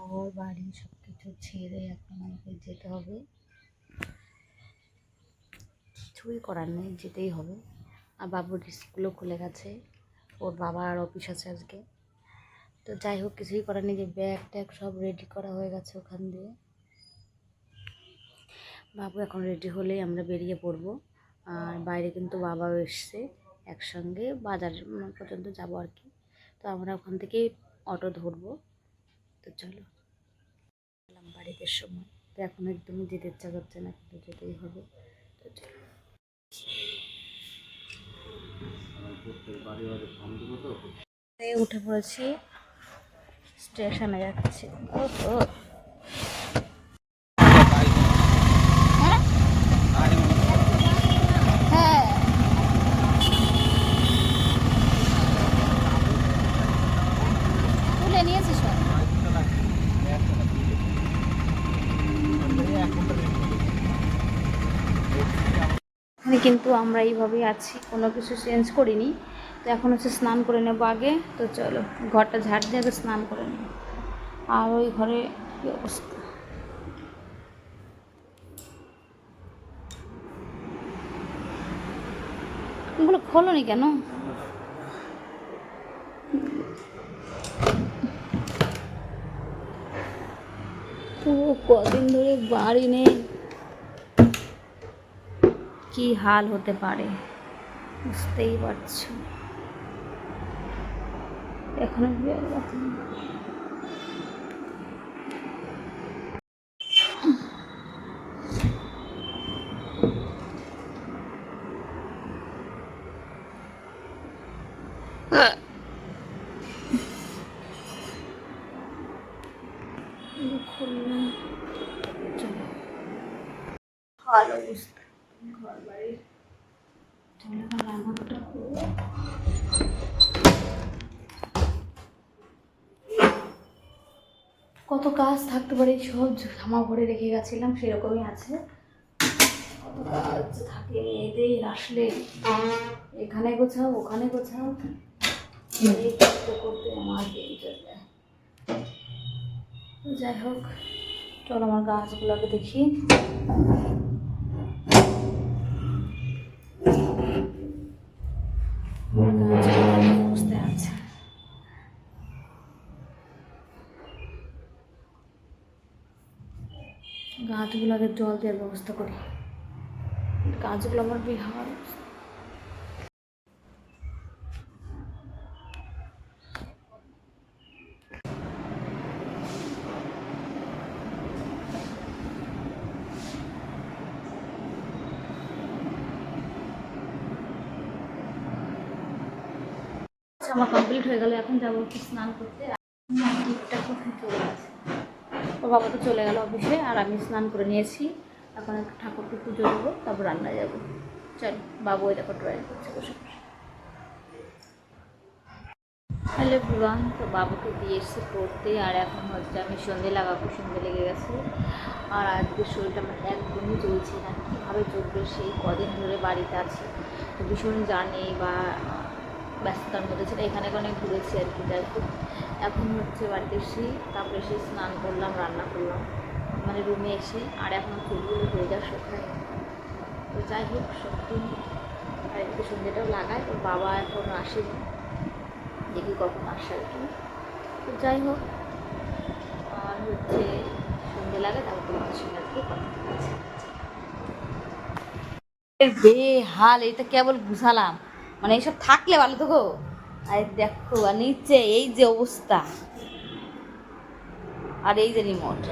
ঘর বাড়ি সব কিছু ছেড়ে এখন আমাকে যেতে হবে। কিছুই করার নেই, যেতেই হবে। আর বাবুর স্কুলও খুলে গেছে, ওর বাবার অফিস আছে আজকে। তো যাই হোক, কিছুই করার নেই। যে ব্যাগ ট্যাগ সব রেডি করা হয়ে গেছে ওখান দিয়ে। বাবু এখন রেডি হলেই আমরা বেরিয়ে পড়বো। আর বাইরে কিন্তু বাবাও এসছে, একসঙ্গে বাজার পর্যন্ত যাবো আর কি। তো আমরা ওখান থেকেই অটো ধরবো। তো চলো, গেলাম বাড়িতে সময়। তো এখন একদমই যেতে ইচ্ছা করছে না, কিন্তু যেতেই হবে। তো চলো, উঠে পড়েছি, স্টেশনে যাচ্ছি। হ্যাঁ, তুলে নিয়েছিস? এখানে কিন্তু আমরা এইভাবেই আছি, কোনো কিছু চেঞ্জ করিনি। তো এখন হচ্ছে স্নান করে নেবো আগে। তো চলো, ঘরটা ঝাড় দিয়ে আগে স্নান করে নেব। আর ওই ঘরে কী অবস্থা, ওগুলো খোলোনি কেন? তো কদিন ধরে বাড়ি নেই, কি হাল হতে পারে বুঝতেই পারছো। এখনো খুললাম। ভালো অবস্থা ঘর বাড়ির। কত কাজ থাকতে পারে, সব জামা ভরে রেখে গেছিলাম, সেরকমই আছে। কত কাজ থাকে এদের আসলে, এখানে গোছাও ওখানে গোছাও, এই করতে করতে আমার দিন চলে যায়। যাই হোক, চলো আমার গাছগুলোকে দেখি। অবস্থায় আছে, গাছগুলোকে জল দেওয়ার ব্যবস্থা করি। গাছগুলো আমার বিহার। আমার কমপ্লিট হয়ে গেল, এখন যাবো একটু স্নান করতে। টিপটা কোথায় চলে গেছে, ওর বাবা তো চলে গেল অফিসে, আর আমি স্নান করে নিয়েছি। এখন একটু ঠাকুরকে পুজো দেবো, তারপর রান্নায় যাবো। চল, বাবু ওই দেখো ড্রয়িং করছে বসে বসে। হ্যালো এভরিওয়ান, তো বাবুকে দিয়ে এসেছি পড়তে, আর এখন হচ্ছে আমি সন্ধে লাগাবো, সন্ধে লেগে গেছে। আর আজকে শরীরটা আমার একদমই চলছে না, কীভাবে চলবে, সেই কদিন ধরে বাড়িতে আছি, তো ভীষণ জার্নি বা ব্যস্ততার মধ্যে ছিল। এখানে অনেক ঘুরেছি আর কি। যাই হোক, এখন হচ্ছে বাড়িতে এসে, তারপরে এসে স্নান করলাম, রান্না করলাম মানে রুমে এসে, আর এখন চুলগুলো হয়ে যাওয়ার শুকায়। তো যাই হোক, সত্যি আর একটু সন্ধ্যেটাও লাগায়। ওর বাবা এখনও আসেনি, দেখি কখন আসে আর কি। তো যাই হোক, আর হচ্ছে সন্ধ্যে লাগে, তারপর তোমাদের সঙ্গে আজকে কথা বলছি। বেহাল, এটা কেবল বুঝালাম, মানে এইসব থাকলে ভালো তো গো। আর দেখো, আর নিচে এই যে অবস্থা, আর এই যে রিমোট।